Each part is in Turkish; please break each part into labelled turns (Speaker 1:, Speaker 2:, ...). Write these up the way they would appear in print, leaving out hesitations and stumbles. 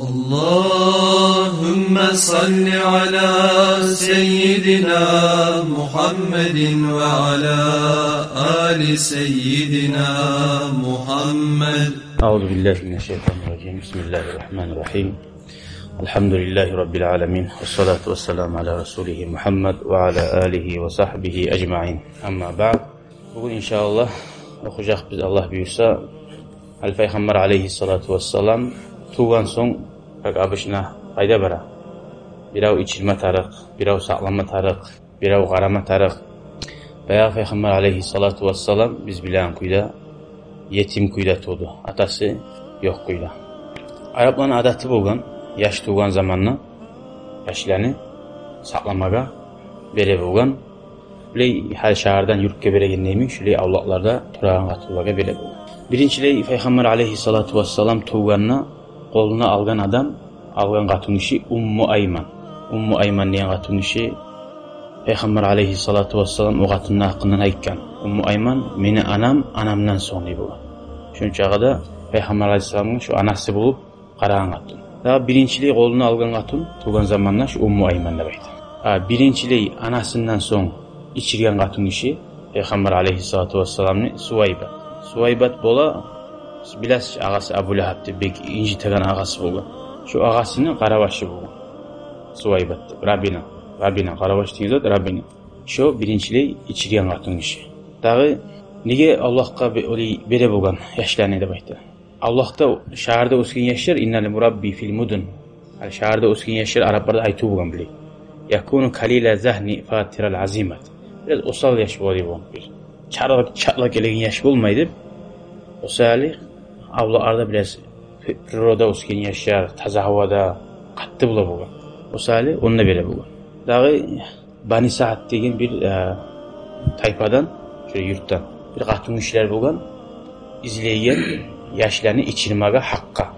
Speaker 1: Allahümme salli ala seyyidina Muhammedin ve ala ali seyyidina Muhammed.
Speaker 2: Euzubillahimineşşeytanirracim. Bismillahirrahmanirrahim. Elhamdülillahi Rabbil alemin. Vessalatu vesselamu ala Resulihi Muhammed ve ala alihi ve sahbihi ecma'in. Amma ba'd. Bugün inşallah okuyacak biz Allah buyursa Peygamber aleyhissalatu vesselam tuğan son abışına ayda bara. Birav içilme tarık, birav sağlama tarık, birav qarama tarık. Bayağı Peygamber aleyhissalatu vesselam biz bilen kuyda yetim kuyda tuğdu. Atası yok kuyda. Arapların adeti bolgan, yaş tuğan zamanla yaşlarını saklamaga bere bolgan. Şuley her şehirden yurtga beregen neymi, şuley avlaklarda turağın atılvaga bere bolgan. Birinciley Peygamber aleyhissalatu vesselam tuğanına koluna algan adam, algan qatun işi Ummu Ayman. Ummu Ayman diyen qatun işi Peygamber aleyhissalatu vesselam o qatunun hakkından aytkan. Ummu Ayman, meni anam, anamdan sonra bu. Şunçağı da Peygamber aleyhissalamın şu anası bulup qarağın qatun. Daha birinciley koluna algan qatun tuğan zamanla şu Ummu Ayman da baydı. Birinciley anasından son içirgen qatun işi Peygamber aleyhissalatu vesselam'ın Suvaybat. Suvaybat bola bilas ağası Abu Lahab'dı, bek incitegen ağası bolgan. Şu ağasının qarabaşı bolgan. Suvaybat'dı, Rabbina qarabaş diýildi, Rabbina. Şu birinciley içirgen qatun işi. Dağı nege Allahqa oli bere bolgan yaşlarını dep aytdy. Allah'ta şäherде ösken yaşlar innal murabbi fil mudun. Al şäherде ösken yaşlar Araplarda aytуу bolgan bile. Yakunu kalila zahni fatiral azimat. Biraz osal yaş boli bolgan bir. Çarlak kelegen yaş bolmaydı. Osali avlalarda biraz priroda ösken yaşlar, taza havada qatty bola bolgan. Osali onunla bere bolgan. Dağı Bani Sa'd degen bir tayfadan, şöyle yurttan bir qatun işler bolgan. İzleyen yaşlarını içirmege hakka.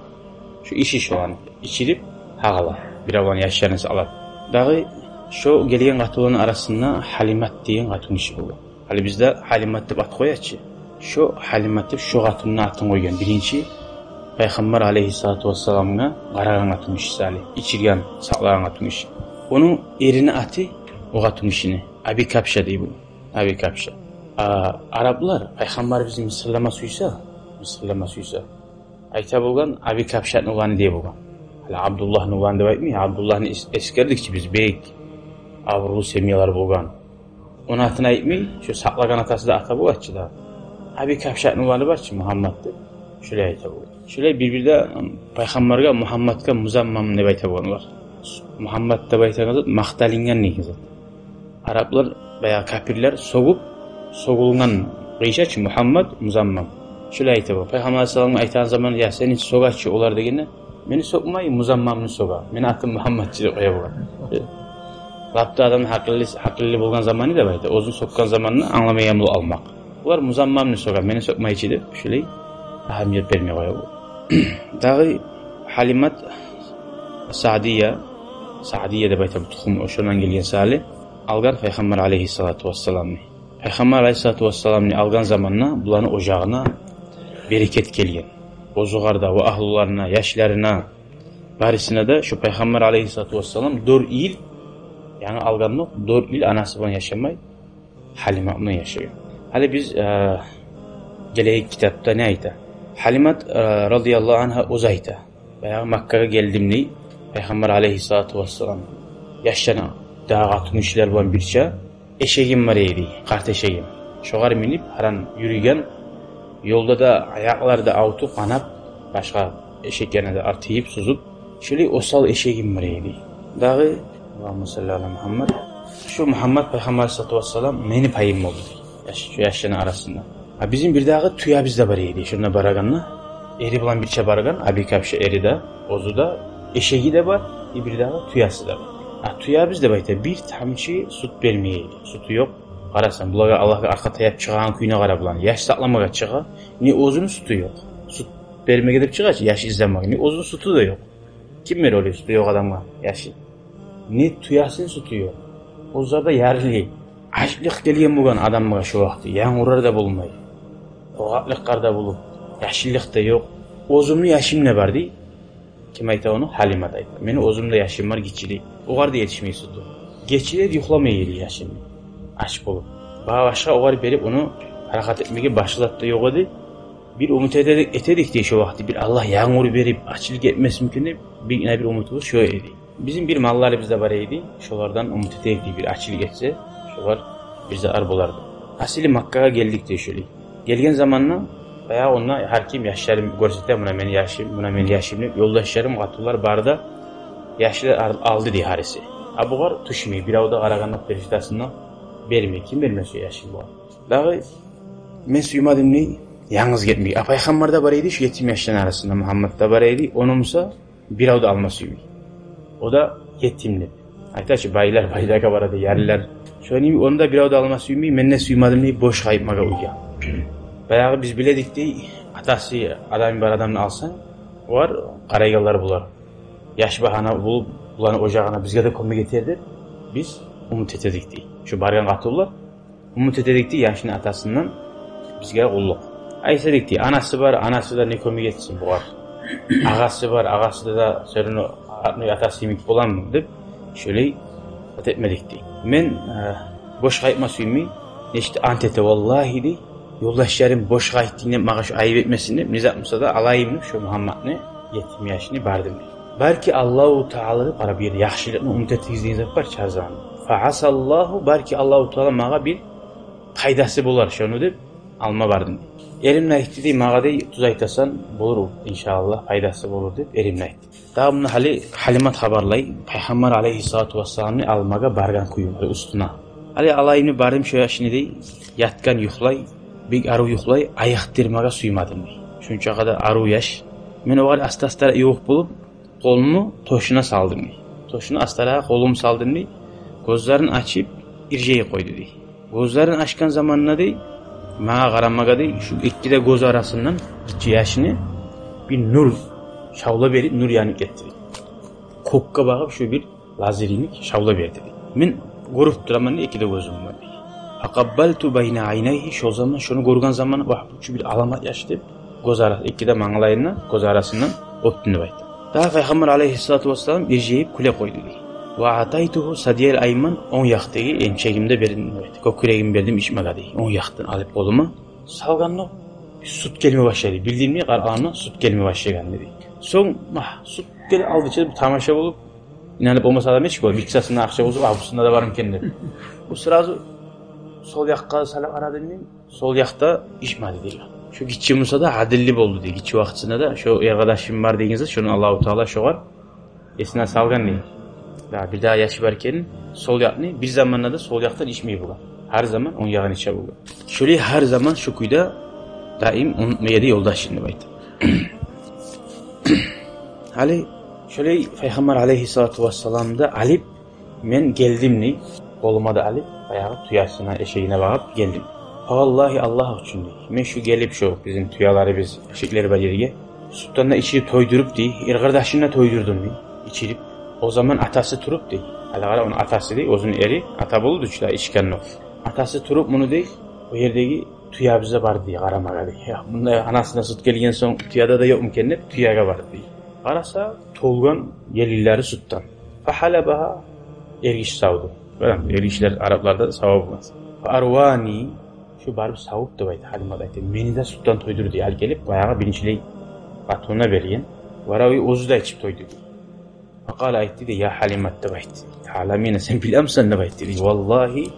Speaker 2: Şu iş olan içirip hağala. Bir avan yaşlarını alat. Dağı şu gelgen qatuların arasında Halimat degen qatun işi bolgan. Hali bizde Halimat dep at koyatçı. Şu Halimat dep şu qatunun atın koygan. Birinci Peygamber aleyhissalatu vesselam'a qaragan qatun işi sali. İçirgen saqlagan qatun işi. Onun erini atı o qatun işini. Abi Kapşa deyip bu. Abi Kapşa. Araplar Peygamber bizi Mısırlama suysa ayta bolgan Abi Kapşa'nın oğlanı diye bolgan. Hala Abdullah'ın oğlanı dep aytmy, Abdullah'ın eskerdikçi biz bek avrulu semiyalar bolgan. Onun atını aytmy, şu saklagan atası da ata bolatçı da. Abi Kapşa'nın oğlanı barçı Muhammed'di. Şuley ayta bolgan. Şuley bir-birde Peygamberge Muhammed'ga muzammam dep ayta bolganlar. Muhammed dep aytagan zat maqtalingan negiz. Araplar veya kafirler sogulgan qıyşaçı Muhammed muzammam. Şöyle aytı bu. Peygamber sallallahu aytan zaman ya sen hiç sogaççı olar degende meni sokmay muzammamını soga. Meni atım Muhammedçi dep qoya bolgan. Lapta adam haklı bolgan zamanı da baydı. Ozun sokkan zamanını anlamayan bul almak. Ular muzammamını soga. Meni sokmayçı dep şöyle ahamiyet vermeye qoya bolgan. Dağı Halimat Sa'diye dep aytı bu tuxum oşondan gelgen sali algan Peygamber aleyhissalatu vesselam'ı. Peygamber aleyhissalatu vesselam'ı algan zamanla bulanı ocağına bereket kelgen. Ozugarda ve ahlularına, yaşlarına, barisine de şu Peygamber aleyhissalatu vesselam 4 yıl yani alganlık 4 yıl anası bilen yaşamay Halimat bilen yaşagan. Hali biz gelegi kitapta ne ayta? Halimat radıyallahu anha uzayta. Bayağı Makka'ya geldimli Peygamber aleyhissalatu vesselam yaşlarına dağa qatun işler bilen birçe eşegim var eydi, kart eşegim. Şoğar minip haran yürüyen yolda da ayaklarda avutu kanap başka eşeklerine de artıyıp suzup şöyle osal eşegim var eydi. Dağı Allahümme salli ala Muhammed. Şu Muhammed Peygamber aleyhissalatu vesselam meni payım oldu. Şu yaşlarının arasında. Bizim bir dağı tüya bizde var eydi. Şuna baraganla eri bulan birçe baragan. Abi Kapşa eri de ozu da eşeği de var. Bir dağı tüyası da var. Tüya bizde bayta bir tamçı süt vermeyeydi. Sütü yok. Qarasan bulaga Allah'a arka tayap çıgan kuyuna qara bulan. Yaş saklamaga çıga. Ne ozunun sütü yok. Süt vermege dep çıgaç yaş izlemek. Ne ozun sütü de yok. Kim ver oluyor sütü yok adamga yaşı. Ne tüyasın sütü yok. Ozlarda yarli. Açlık gelgen bolgan adamga şu vaqti. Yan urar da bolmay. Oğatlık qarda bulup. Yaşlılık da yok. Ozumlu yaşım ne var dey. kim ayta onu? Halimat ayta. Meni ozumda yaşım var geçili. Oğar da yetişmeyi sürdü. Geçili de yuhlamaya geliyor yaşım. Aç bulup. Bana başka oğar verip onu hareket etmeye başlattı yok idi. Bir umut etedik diye şu vakti. Bir Allah yağmur verip açılık etmesi mümkün. Bir umutumuz şöyle idi. Bizim bir malları bizde var idi. Şolardan umut etedik diye bir açılık etse. Şolar bize arbolardı. Asili Makka'ya geldik diye şöyle. Gelgen zamanla veya onunla her kim yaşlarım görsetler buna men yaşım deyip yoldaşlarım katıllar barda yaşlı aldı diye harisi. Bu var tuşmayı bir avda araganlık periştasından vermeyi. Kim vermesi yaşım bu? Dağı men suymadım ne? Yalnız gitmeyi. Peygamber'de baraydı şu yetim yaşların arasında Muhammed'de baraydı. Onumsa bir avda alması gibi. O da yetimli. Aytaç baylar kabaradı yerliler. Şöyle onu da bir avda alması gibi men ne suymadım ne boş kayıpmaga uyuyan. Bayağı biz biledik de atası adam bir adamını alsan var karaygalları bular. Yaş bahana bulup bulanı ocağına bizge de konu getirdi. Biz umut etedik de. Şu bargan katıllar umut etedik de yaşını atasından bizge kulluk. Aysedik de anası var anası da ne konu getsin bu var. Ağası var ağası da sörünü atası yemek olan mı deyip şöyle etmedik de. Men boş kayıpma suyumu işte antete vallahi de yoldaşlarım boş kayıttığında bana şu ayıp etmesini nizatımsa da alayım şu Muhammed'ni yetim yaşını bardım. Belki Allahu Teala'yı para bir yaxşılıkını umut ettiğiniz yapar her zaman. Fa'asallahu belki Allahu Teala bana bir faydası bular şunu deyip alma bardım. Elimle ettiği bana da tuz aytasan bulur inşallah faydası bulur deyip elimle etti. Daha bunu Halimat haberlay Peygamber aleyhissalatu vesselam'ı almaga bargan kuyum üstüne. Hali alayını bardım şu yaşını değil yatkan yuhlay bir arı yuhlay ayaktirmaga suymadım. Şunca kadar arı yaş. Men o kadar asta yok bulup kolumu toşuna saldım. Toşuna astara kolumu saldım. Gözlerini açıp irjeyi koydu. Gözlerini açkan zamanla değil, bana karamaga değil, şu iki de göz arasından iki yaşını bir nur şavla verip nur yanık etti. Kokka bakıp şu bir lazerinik şavla verdi. Men görüp duraman iki de gözüm var. Akabbaltu bayna aynayhi şu zaman şunu görgen zamanı bak şu bir alamat yaştı. Göz arası iki de manglayına göz arasından öttüğünü baydı. Daha Peygamber aleyhissalatu vesselam irjeyip kule koydu. Ve ataytuhu sadiyel ayman 10 yaktığı emçeğimde verdim. Kokuregim verdim içmegadi. 10 yaktın alıp koluma. Salganlı süt gelme başladı. Bildiğim ne Kur'an'dan süt gelme başlayan dedi. Son süt gel aldı içeri bir tamaşa olup inanıp olmasa da meçhul bir kısasında akşa bozup avlusunda da varım kendim. Bu sırası sol yakka salam aradım. Sol yakta içmedi diyor. Şu gitçimizde de adilli oldu diye. Gitçi vaktinde de şu arkadaşım var deyince şunu Allahu Teala şu var. Esna salgan değil. Daha bir daha yaşı varken sol yakni bir zamanla da sol yaktan içmeyi bulan. Her zaman on yağın içe bulan. Şöyle her zaman şu kuyda daim unutmaya da yoldaşını baydı. Hali şöyle Peygamber aleyhissalatu vesselam'da alip men geldim ni koluma da alip ayağı tuyasına eşeğine bakıp geldim. Vallahi Allah için değil. Men şu gelip şu bizim tuyaları biz eşekleri var yerige. Sultan da içini toydurup değil. Kardeşine toydurdum değil. İçirip o zaman atası turup değil. Hala onun atası değil. Uzun eri ata buldu uçla içken o. Atası turup bunu değil. O yerdeki tuya bize var diye karamaga diye. Ya bunda anasına süt gelgen son tuyada da yok mu kendine tuyaga var diye. Arasa tolgan yelilleri süttan. Fahalabaha ergiş savdu. Böyle ergişler Araplarda savabmaz. Arvani şu barb savup da baydı Halimadaydı. Meni de süttan toydur diye gelip bayağı bilinçli patronuna veriyen. Varavi ozu da içip toydu. Fakala aytti de ya Halimat da baydı. Halamine sen biliyor musun ne baydı? Vallahi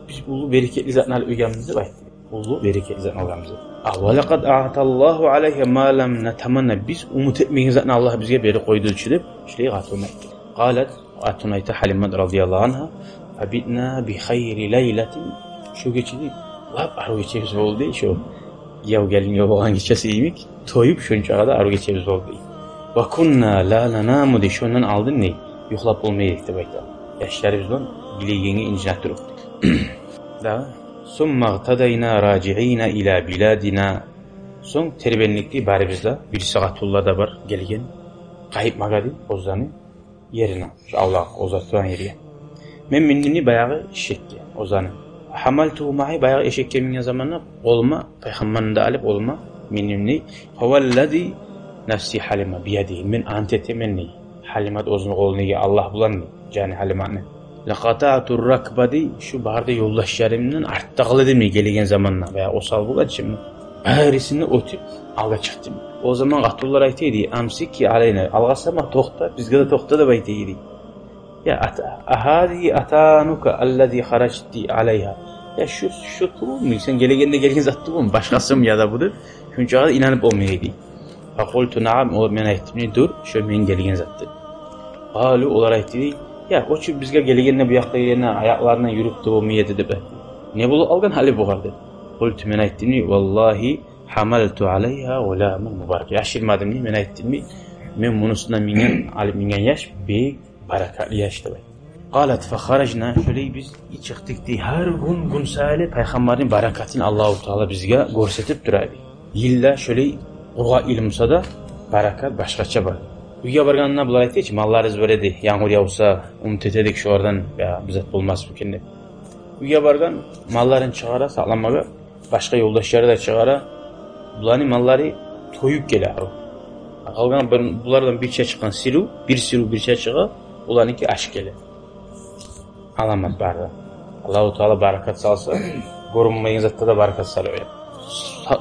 Speaker 2: biz ulu bereketli zatın al uygamızı baydı. Ulu bereketli zatın uygamızı. Ve lekad a'atallahu aleyhe ma lem netemanna biz umut etmeyin zatın Allah bize beri koyduğu için de şleyi gatun aytti. Qalat gatun aytti Halimat radiyallahu anha fabitna bi hayri leyletin şu geçidi lap arı geçeriz oldu şu yav gelin yav olan geçesi iyimik toyup şunca kadar arı geçeriz oldu. Ve kunna la nanamu de şundan aldın ne? Yuhlap olmaya gitti bayda. Yaşları bizden bileğini incina durup. Da summa tadayna raci'ina ila biladina. Son terbenlikli bari bizde bir saatullah da var gelgen. Kayıp magadi ozanı yerine. Şu Allah ozaturan yeriye. Men minnini bayağı eşekti ozanı. Hamaltuhu ma'i bayağı eşek kemin zamanla olma. Peygamberin de alıp olma minnini. Huvellezi nefsi Halime biyedi. Men ant etemenni. Halimat o'zini qo'liniga Allah bulan jani Halimani. Laqata'tur rakbadi şu barda yo'ldoshlarimdan ortda qildim kelgan zamonda va o'sal bo'lganchim. Barisini o'tib alga chiqdim. O zaman Atullar aytaydi, amsiki alayna. Algasama to'xta, bizga da to'xta deb aytaydi. Ya ahadi atanuka allazi kharajti alayha. Ya şu turmi sen gelgen zatdı bu başqasım ya da budur. Şuncağa inanıp olmayaydı. Faqultu na'am o men aytdim, dur, şu men gelgen zatdı. Qalu ular aytdi, ya oçu bizga gelgende bu yoqda yana ayaqlarına yuribdi olmayadi deb. Ne bulu algan hali bu qardı. Qultu men aytdim, vallahi hamaltu alayha gulaman mubarak. Yaşirmadım ni men aytdim, men munusundan mingen yaş bir barakatli yaş deb. Qalat fa kharajna şöyle biz çıktık di her gün sale peygamberin barakatini Allahu Teala bizga ko'rsatib turadi. Yilla şöyle urga ilmsa da barakat başqacha bor. Uyga borgandan bular aytdi, mallarimiz beredi. Yağmur yağsa umut etedik şu oradan ya bizat bo'lmas mümkün deb. Uyga borgan mallarını çıqara saqlamaga başqa yo'ldoshlari da çıqara bularning mallari to'yib keladi. Qolgan bulardan bircha chiqqan bir siru bircha chiqa, ularniki ash keladi. Alamat barda. Allahu Teala barakat salsa, görünmeyen zatta da barakat salıyor.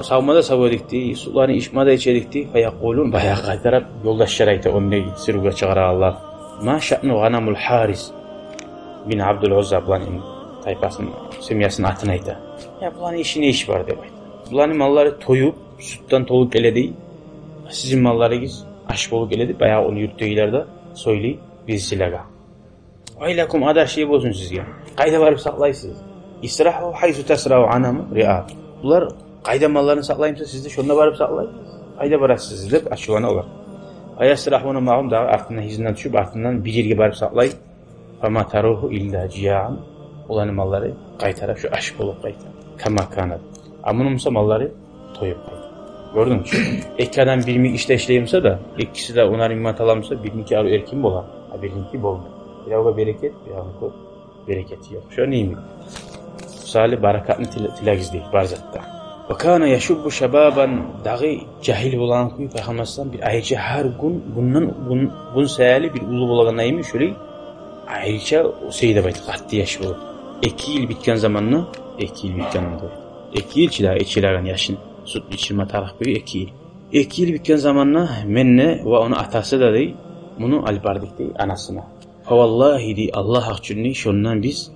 Speaker 2: Savmada savudikti, sularını içmada içedikti, fayaqulun bayağı qaytarab yo'ldoshlar ayta onday siruga chiqara Allah. Ma sha'nu ghanamul Haris bin Abdul Uzza bilan tayfasının semiyasının atını ayta. Ya bularning işi ne iş var deb ayta. Bularning mallari to'yib, sutdan to'lib keladi. Sizin mallaringiz ash bo'lib keladi, bayağı onu yurtdagilarda so'yli bizlarga. Aylakum adar şey bo'lsin sizga. Qayda borib saqlaysiz? İsrahu haysu tasrahu anam ri'ab. Bular qayda mallarni saqlayimsa sizde shunda borib saqlaysiz. Qayda borasiz deb ashuvani ular. Ayasrahuna ma'um da artidan hizmdan tushib, artidan bir yerga borib saqlay. Fama taruhu illa jiyan. Ularning mallari qaytarib shu ash bo'lib qaytadi. Kama kanat. Amunumsa mallari to'yib qaytadi. Gördün mü? İki adam birlik işte işleyimse de ikisi de onar immat alamsa birlik erkin bolar. Birlik bolmuyor. Bir avga bereket, bir avga bereketi yok. Şu neymi? Salih barakatını tilagiz değil, barzatta. Vakana yaşubbu şababan dağı cahil olan kuyu Peygamber'den bir ayıca her gün sayali bir ulu bulagan neymi? Şöyle ayıca o seyde bayt, qatlı yaşı olur. 2 yıl bitken zamanla, 2 yıl bitken zamanla. 2 yıl çilagan yaşın. Süt içilme tarih boyu 2 yıl. 2 yıl bitken zamanla menne ve onun atası da değil, bunu albardik değil, anasına. Vallahi di Allah hakçülünü şundan biz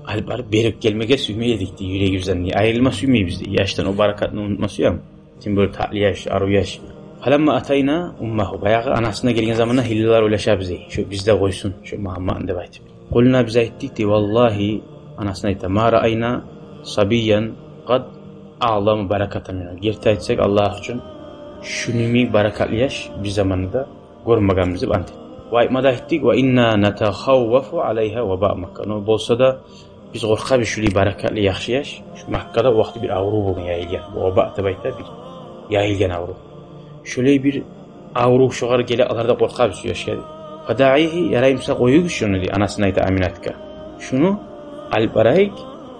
Speaker 2: albar berip gelmege sümeydik di yüreğimizden diye. Ayrılma sümeyi bizde. Yaştan o barakatını unutması ya mı? Şimdi böyle tatlı yaş, aru yaş. Halamma atayna ummahu. Bayağı anasına gelgen zamanla hilliler ulaşa bize. Şu bizde koysun. Şu Muhammed'in de baytı. Kulna bize ettik di vallahi anasına ite. Ma ra'ayna sabiyan qad a'lamu barakatan minhu. Gerta etsek Allah için şunumi barakatlı yaş bir zamanında görmegemizi antet. Vaytmada ettik ve inna natakhawwafu alayha ve ba Mekke. No bolsa da biz qorqab şuli barakatlı yaxşı yaş. Şu Mekke'de vaqti bir avru bolgan yayılgan. Bu ba tabayta bir yayılgan avru. Şöyle bir avru şoğar gele alarda qorqab şu yaş geldi. Fada'ihi yarayımsa qoyuq şunu di anasına ayta Aminatka. Şunu albarayk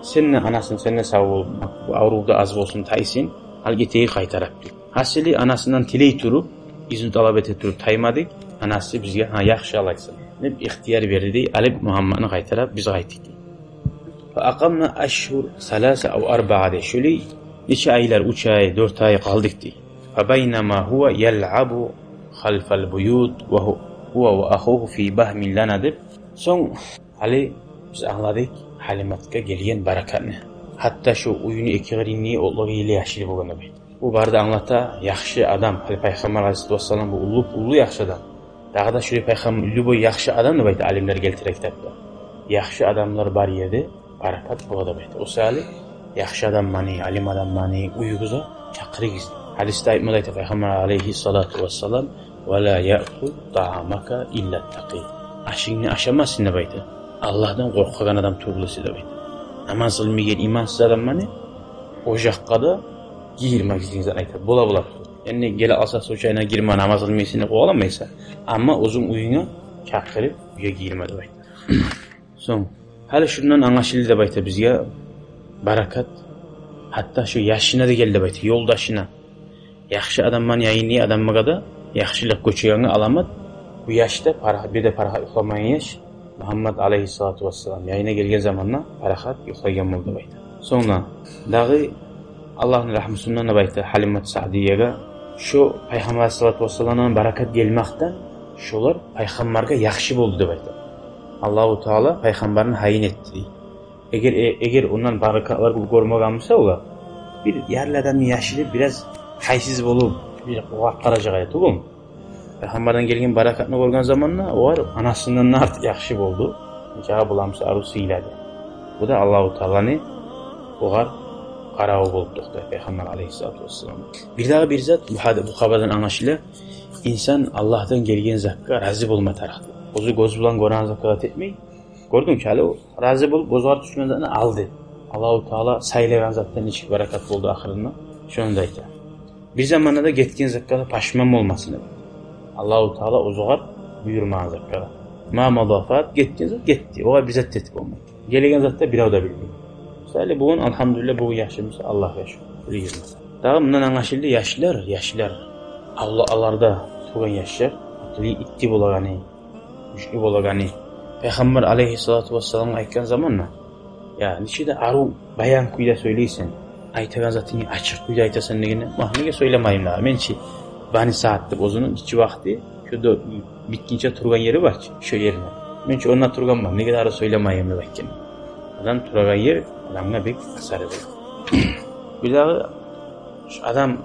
Speaker 2: seninle anasın seninle sağ ol. Bu avruda az olsun taysin. Algeteyi qaytarap. Hasili anasından tiley turup izin talep etip turup taymadık. Anası bizge yaxşı alaysın. Ne ihtiyar verdi. Alip Muhammed'ni qaytarap biz qaytdik. Fa aqamna ashhur 3 aw 4 şöyle neçe aylar 3 ay 4 ay qaldık di. Fa baynama huwa yal'abu khalfal buyut ve huwa ve ahuhu fi bahmin lana deb. Son Ali biz anladık Halimatga gelgen barakatni. Hatta şu oyunu ekirini Allah'ı ile yaşlı bolganda bey. Bu barda anlata yaxşı adam. Peygamber Aleyhisselam bu ulu yaxşı adam. Daha da şöyle Peygamber bu yaxşı adam da bayta alimler keltirek kitapta. Yaxşı adamlar bar yerde barakat bu da bayta. O sali yaxşı adam mani, alim adam mani uyuguza çakırıgız. Hadiste aytmada Peygamber Aleyhissalatu vesselam ve la ya'kul ta'amaka illa taqi. Aşını aşamasın da bayta. Allah'tan korkan adam tuğlusu da bayta. Namaz kılmayan imansız adam mani o jakka da girmek istediğinizden aytır. Bola. Yani gele asas uçayına girme namaz kılmayısını kovalamaysa. Ama uzun uyuna çakırıp uya girmedi bayta. Son. Hala şundan anlaşıldı da bayta bizge barakat. Hatta şu yaşına da geldi bayta. Yoldaşına. yaxshi odamman yayini odamga da yaxshilik ko'chiganga alamat bu yoshda bir de parahat uxlamagan yosh Muhammad alayhissalatu vassalam yayına gelgen zamanla parahat uxlagan bo'ldi deydi. Sonra dağı Allah'ın rahmetinden baytı Halimat Sa'diye'ga şu Peygamber sallallahu aleyhi ve sellem'den barakat gelmekten şolar Peygamber'e yaxşı oldu deydi. Allahu Teala Peygamber'ini hayin etti. Eğer ondan barakatlar görmegənsə ola bir yerlerden yaşlı biraz haysiz bolup bir vaqt qarajaq aytdı bu. Peygamberden gelgen barakatını görgen zamanla o var anasından artık yaxşı oldu. Nikahı bulamsa arısı iladı. Bu da Allahu Teala'nı o var qarağı bolduq da Peygamber aleyhissalatu vesselam. Bir daha bir zat bu xabardan anlaşılır. İnsan Allah'tan gelgen zakka razı olma tarafı. Ozu göz bulan gören zakkat etmeyi. Gördün ki o razı bolup bozar düşmenden aldı. Allahu Teala saylagan zattan içki barakat oldu ahirinde. Şunu da aytdı. Bir zamanda da getken zakkata paşman olmasın. Allahu Teala ozuğar buyurmagan zakkata. Ma madafat getken zat getdi. Oğa bizat tetip olmadı. Gelegen zatta bir da bildi. Sadece bugün elhamdülillah bu yaşımız Allah yaşıyor. Daha bundan anlaşıldı yaşlar. Allah'larda tuğan yaşlar. İtti bolagani, güçlü bolagani. Peygamber aleyhissalatu vesselam'a aytgan zamanla ya niçe de aru bayan kuyda söyleysen aytagan zatını açık kuyda aytasan negene mahmege söylemeyim la mençi bani saatlik ozunun içi vakti şurada bitkince turgan yeri var şu yerine mençi onunla turgan var nege ara söylemeyim la bakken adam turgan yer adamga bek asar eder bir daha şu adam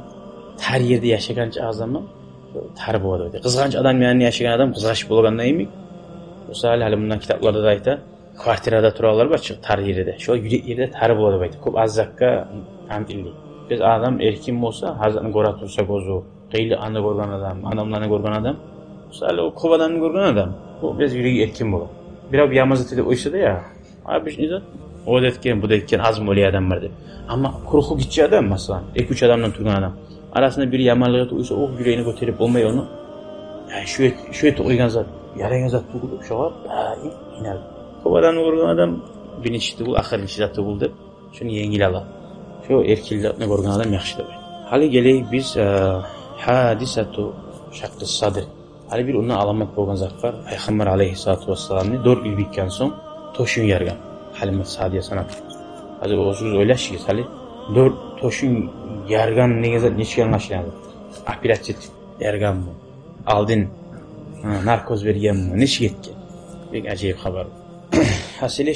Speaker 2: her yerde yaşagancha azamı tar bo'ladi deydi qizg'anch odam yani yaşagan adam qizg'ash bo'lgandan emin Misal hali bundan kitaplarda da ayta kvartirada turalar var çık tar yeride. Şu yerde tar bo'ladi deydi. Ko'p azzakka amtilli. Biz adam erkin bo'lsa, hazratni ko'ra tursa ko'zu, qiyli ana ko'rgan adam, adamlarni ko'rgan adam, misal o ko'p odamni ko'rgan adam, bu biz yuragi erkin bo'ladi. Biraz yamazatida o'ysa-da ya. Abi shuni o detken bu detken azm o'li adam var deb. Ammo quruq gitchi adam masalan, 2-3 adamdan turgan adam. Arasında bir yamanlığı uysa o yüreğini götürüp olmay onu. Yani şu eti uygan zat, yarayan zat buldu, şu var, iner. Kovadan vurgan adam bilinçli bul, ahir zatı buldu. Şunu yengil ala. Şu erkillikni vurgan adam yaxşı da. Hali geleyik biz hadisatu şaqqı sadr. Hali bir ondan alamat bolgan zat var. Peygamber aleyhissalatu vesselam'ni 4 yıl bitken son toşun yergan. Halimat Sadiye sanat. Hadi o söz oylaşıyız hali. 4 toşun yergan negizat neçe anlaşılandı. Operativ yergan mı? Aldın narkoz bergenmi? Neçe getken? Bek acayip haber. Hasili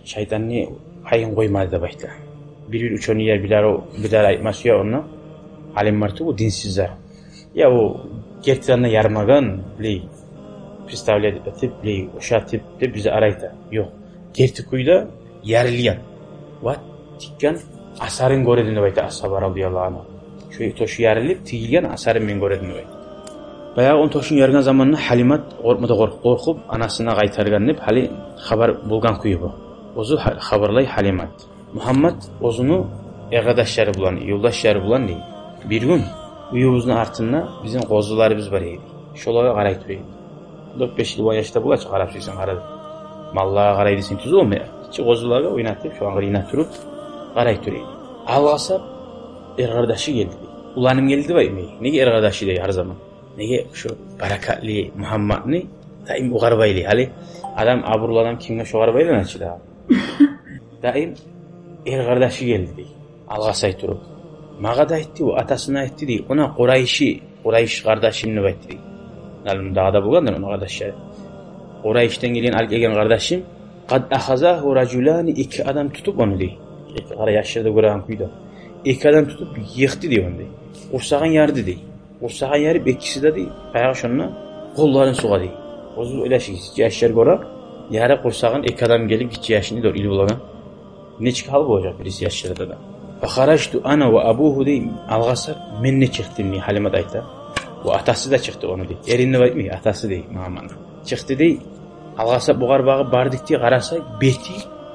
Speaker 2: şeytanni hayın koymadı da baytla. Bir uçonu yer bilar aytması ya onu. Halim martı bu dinsizler. Ya o gerçekten yarmagan bile представлять etip bile oşa tip de bizi arayta. Yok. Gerçekuyda yerilgan. Vat tikkan asarın göredini bayta ashabar radıyallahu anh. Şu toşu yerilip tikilgan asarın men göredini bayta. Bayağı on toşun yergan zamanında Halimat korkup anasına qaytargan deb hali xabar bulgan kuyu bu. Ozu xabarlay Halimat. Muhammed ozunu eğadaşları bulan, yoldaşları bulan değil. Bir gün uyumuzun artında bizim qozularımız var idi. Şolağa qaray turaydı. 4-5 yıl yaşta bu açıq qarab suysan qaradı. Mallağa qaraydı sen tuz olmaya. Hiç qozularga oynatıp şu an qarayına turup qaray turaydı. Alğasab erqardaşı geldi. Ulanım geldi vay mi? Nege erqardaşı dey her zaman? Nege şu barakatli Muhammedni daim uğarbaylı. Hali adam aburlu adam kimge şu uğarbaylı naçı da. Daim erqardaşı geldi dey. Alğasay turup. Mağa da etti o atasına etti dey. Ona Quraysh qardaşimni aytdı dey. Alim dağda bulgandır onun kardeşleri. Quraysh'ten gelen algegen kardeşim qad ahazahu rajulani iki adam tutup onu dey. Qara yaşlarda gören kuyda. İki adam tutup yıktı dey onu dey. Ursağın yardı dey. Ursağın yarıp ikisi de dey. Ayağı şununla kolların suğa dey. Ozu öyle şey. Yaşlar görak. Yarı ursağın iki adam gelip gitçi yaşını doğru ili bulagan. Ne çıkal bu olacak birisi yaşlarda da. Fakharajtu ana ve abuhu dey. Alğasak men ne çıktım ni Halimat ayta. Bu atası da çıktı onu dey. Erinni aytmay atası dey Muhammed. Çıktı dey. Alğasa buğar bağı bardık dey qarasa beti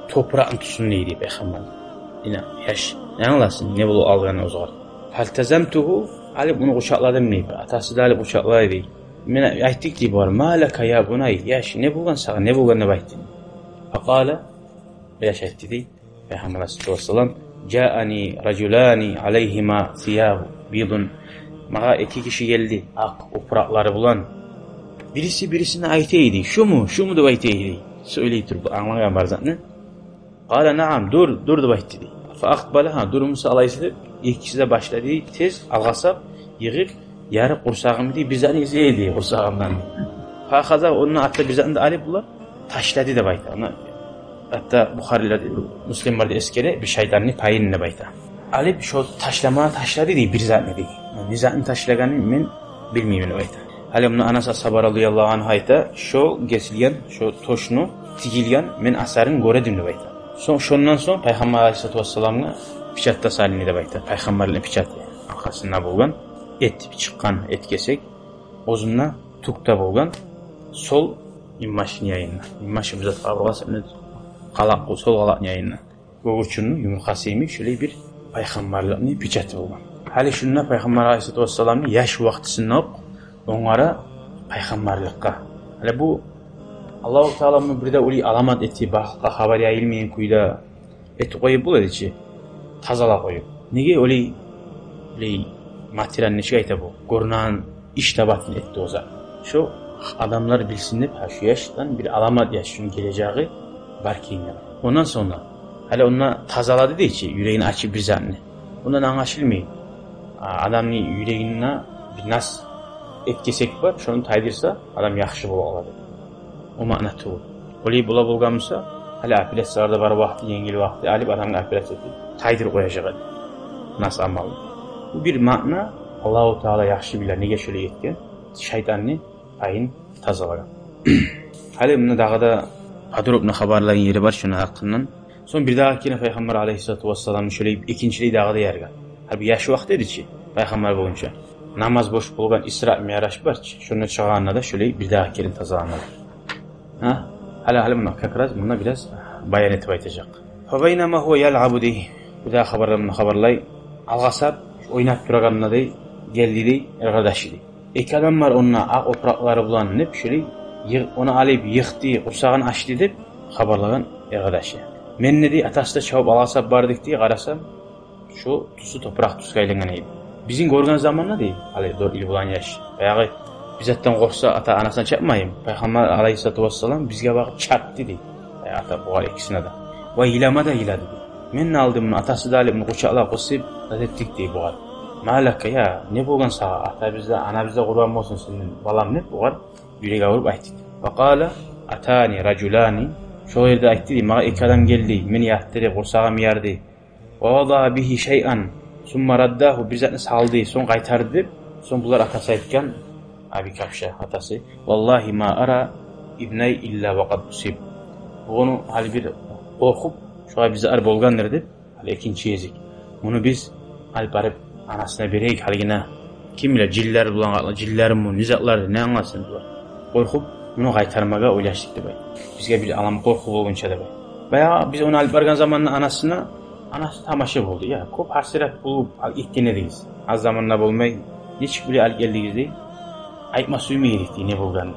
Speaker 2: toprağın tusun neydi Peygamber. Yine yaş. Ne anlasın ne bulu alğanı ozgar. Faltazamtuhu alıp onu uçakladım neydi. Atası da alıp uçakladı dey. Men ayttık dey var. Malaka ya bunay. Yaş ne bulgan sağa ne bulgan ne baytın. Faqala yaş aytdı dey. Peygamber sallallahu aleyhi ve sellem Câani raculani aleyhima thiyabu bidun. Mağa iki kişi geldi. Ak oprakları bulan. Birisi birisine ayteydi. Şu mu da ayteydi. Söyleyip bu anlayan var zaten. Kâle naam dur da ayteydi. Fa akbala durumusu alaysı ikisi de başladı. Tez algasap yığıp yarı kursağımı diye bizden izleydi kursağımdan. Hakaza onun hatta bizden de alıp bular taşladı da bayta. Hatta Bukhari'de Müslim vardı eskere bir şeytanın payını bayta. Alıp şu taşlama taşladı diye bizden dedi. Nizatın taşlaganı men bilmeyeyim bayta. Hali bunu anasa Sabar radıyallahu anh ayta şu kesilgen şu toşnu tigilgen men asarın göredim bayta. Şondan soň Peygamber Aleyhissalatu vesselam'a piçatta salini de bayta. Peygamberle piçat arkasında bolgan et çıkan et kesek ozunna tukta bolgan sol immaşın yayınına. İmmaşın bize kavrasını qalaq sol qalaq yayınına. Goğuçunun yumurkasıymış şöyle bir peygamberliğini piçat bolgan. Hali şunna Peygamber Aleyhissalatu vesselam'ın yaş vaxtısında onlara peygamberlikka. Hali bu Allah-u Teala'nın bir de öyle alamat ettiği bakla haber yayılmayan kuyda et koyup bul edici tazala koyup. Nege öyle materyal neşe ayta bu. Görünen iş tabatını etti o zaman. Şu adamlar bilsinler şu yaştan bir alamat yaşın geleceği var ki. Ondan sonra hala ona tazaladı diye ki yüreğini açıp bir zanne. Ondan anlaşılmıyor. Adamın yüreğine bir nas et kesek var. Şunu taydirsa adam yaxşı bulalar. O manatı o. Öyle bulgamsa hala apelasyonlarda var vakti yengil vakti alıp adamın apelasyonu taydir koyacak. Nasıl amalı? Bu bir mana Allah-u Teala yaxşı bilir nege şöyle yetken şeytanını payın tazalagan. Hali bunu dağda Hadrob'na haberlayan yeri var şuna hakkından. Son bir daha kine Peygamber Aleyhissalatu vesselam'ın şöyle ikinciliği dağda yergen. Halbuki yaşı vaktidir ki Peygamber boyunca. Namaz boş bulgan İsra Miraç var ki şunu çağırana da şöyle bir daha kine tazalanan. Hala buna kakraz buna biraz bayan etip aytacak. Fabaynama huve yal'abu dey. Bu da haberlay algasap oynap duraganına dey geldi dey arkadaşı dey. İki adam var onunla ak oprakları bulanıp şöyle onu alıp yıktı, kursağını açtı deyip haberlagan arkadaşı. Men ne dey atası da çabuk algasap bardık diye qarasam şu tusu toprak tuska aylangan eydi. Bizim görgen zamanla dey hali dor il bulan yaş. Bayağı bizattan korksa ata anasına çarpmayayım. Peygamber Aleyhissalatu vesselam bizge bakıp çarptı dedi. Ata bu ikisine de. Ve hilama da hiladı. Men aldım bunu atası da alıp bunu kucakla kosyup ettik diye bu var. Malaka ya ne bolgan sağa ata bizde ana bizde kurban olsun senin balam ne bu var. Yüreğe vurup ayttık. Ve kâle atani raculani şu yerde ayttı diye mağa iki adam geldi. Meni yattırı kursağım yardı. Ve vada bihi şey'an summa raddahu bir zatını saldı son kaytardı. Son bunlar atası aytken abi kapşa atası. Vallahi ma ara ibney illa vaqad usib. Bunu hali bir korkup şu bize ar bolgandır deb hali ikinci yezik. Bunu biz hali barıp anasına bereyik haligine kim bilir ciller bulan cillerim bu nizatlar ne anlasın bu. Korkup bunu kaytarmaga oylaştık deb. Bizge bir alam korku bolgunça deb. Baya biz onu alıp bargan zamanla anası tamaşa oldu ya. Kop hasret bulup ikkenediyiz. Az zamanla bolmay hiç bile alıp geldiğiz değil. Aytma suymayırıq diye ne bolgan.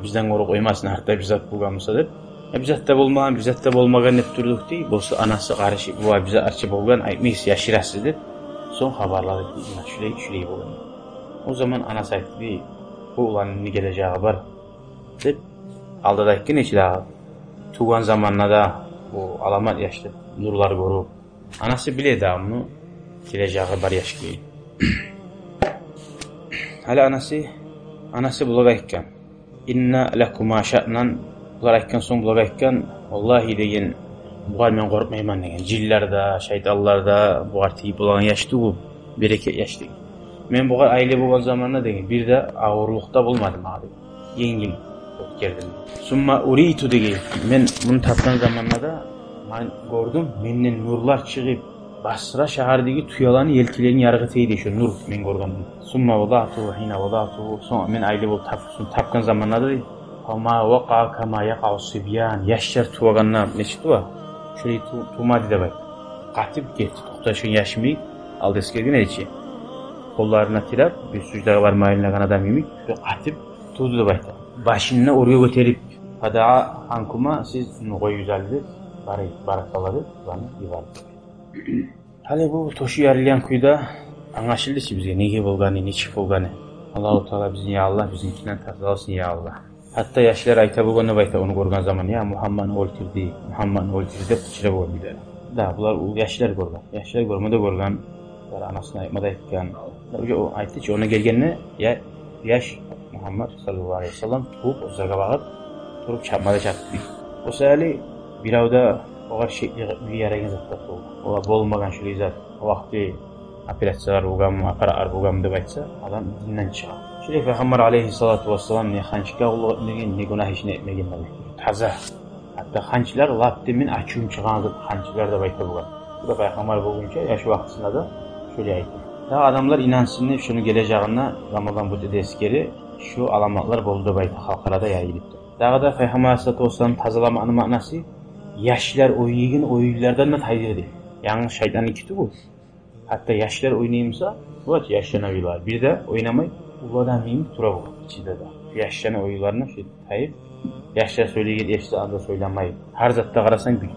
Speaker 2: Bizden koruk oymasın hatta bizzat bulganmısa deb. Bizzatda bolmagan, bizzatda bolmagan hep durduk diye. Bolsa anası qarışı bu bize arçı bolgan aytmayız yaşırasız deb. Son haberladı diye. Şuley bolgan. O zaman anası aytdı diye. Bu ulanın ne geleceği var deb. Aldada ikkin içi daha. Tuğan zamanla da bu alamat yaşlı nurlar görüp. Anası bile daha bunu geleceği var yaşlı. Hala anası bulaga ikkan. İnna lekuma şa'nan bular ikkan son bulaga ikkan. Vallahi degen bular men korkmayman degen. Jillarda, şeytanlarda bular tiyip bulagan yaştı bu. Bereket yaştı. Men bular aile bolgan zamanna degen bir de ağırlıkta bulmadım abi. Yengil ötkerdim. Summa uritu degen. Men bunu taptan zamanla da ben gördüm menden nurlar çıkıp Basra şahardagi tuyalarni yelkilerini yargıtaydi şu nur men görgem. Summa wada'tu hina wada'tu son men aile bol tapkan zamanlarda ama vaqa kama yaqa'u sibyan yaşlar tuvaganlar neçtuva. Şöyle tumadı da bak. Qatip ketdi to'xtashgan yashmi aldes kelgan echi. Qo'llarini tirab bir sujdaga barmaylagan adam yemik qatip tuğdu da bak. Başını oraya götürüp fada'a ankuma siz nugoy güzeldi. Barakallahu bana yuvardı. Hali bu toşu yarılayan kuyda Anlaşıldı bizge nege bolgany, neçik bolgany. Allahu Teala bizni ya Allah bizimkinden tazalaсын ya Allah. Hatta yaşlar ayta bolganda bayta onu görgen zaman ya Muhammed'i öldürdü dep çire boldiler. Da bular yaşlar görgen. Yaşlar görmede görgen. Anasına aytmada aytkan. O aytdı ki ona gelgenne ya yaş Muhammed sallallahu aleyhi ve sellem tuğup uzağa bağıp turup çapmada çaptı. O sırali bir avda o kadar şekli bir yere gezip tatlı oldu. O bolmagan şöyle zat. O vakti operatsiyalar bolgan, aparatlar bolgan dep aytsa adam dinden çıkar. Şöyle Peygamber aleyhissalatu vesselam ne hançka ulu etmegen ne günah işini etmegen demektir. Taza. Hatta hançlar laptimin açığım çıkan hançlar da bayta bolgan. Bu da Peygamber bolgunca yaş vaktinde da şöyle aytdı. Daha adamlar inansın dep şunu geleceğine Ramazan bu dedeskeri şu alamatlar boldu bayta halkara da yayılıptı. Daha da Peygamber aleyhissalatu vesselam tazalamanın manası yaşlar oynayın oyunlardan da taydir değil. Yani şeytanın ikisi bu. Hatta yaşlar oynayımsa bu yaşlanabilirler. Bir de oynamayı uladan miyim tura bu içinde de. Yaşlanan oyunlarına şey tayip yaşlar söyleyen eşli anda söylenmeyi. Her zatta karasan bir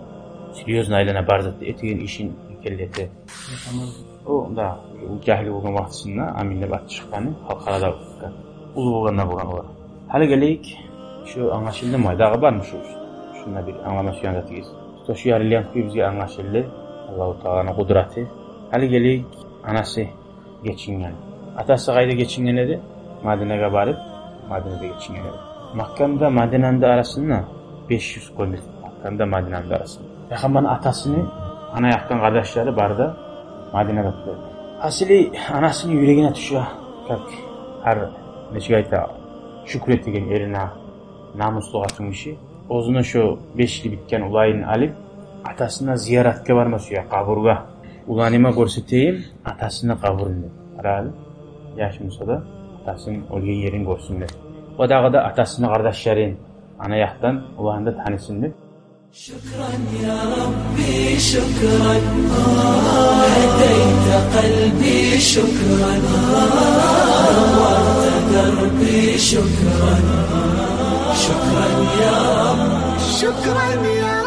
Speaker 2: seriyoz aylana bar zatta etigen işin kelleti. O da cahil bolgan vaktisinde aminle bat çıkanı halkara ulu bolganlar bolgan olar. Hali geleyik şu anlaşıldı mı? Dağı var mı şu? Şuna bir anlamasyon zatıyız. Şu yarılayan kuyu bizge anlaşıldı. Allah-u Teala'nın kudreti. Hali geleyik anası geçingen. Atası kayda geçingen edi. Madine'ye barıp Madine'de geçingen edi. Makkam'da Madine'nin arasında 500 kilometre. Makkam'da Madine'nin arasında. Peygamber'in atasını ana yaktan kardeşleri barda Madine'de tutuyordu. Asili anasının yüreğine düşüyor. Her neçe ayta şükrettiğin erine namuslu atılmışı. Ozuna şu 5 yıl bitken ulayını alıp atasına ziyaretke varmasıyor kaburga. Ulanıma görseteyim atasına kaburunu. Herhalde yaşımsa da atasının olgan yerin görsünler. O dağı da atasını kardeşlerin ana yaktan ulanında tanısınlar.
Speaker 1: شكرا يا ربي شكرا هديت قلبي شكرا نورت دربي شكرا شكرا يا رب شكرا يا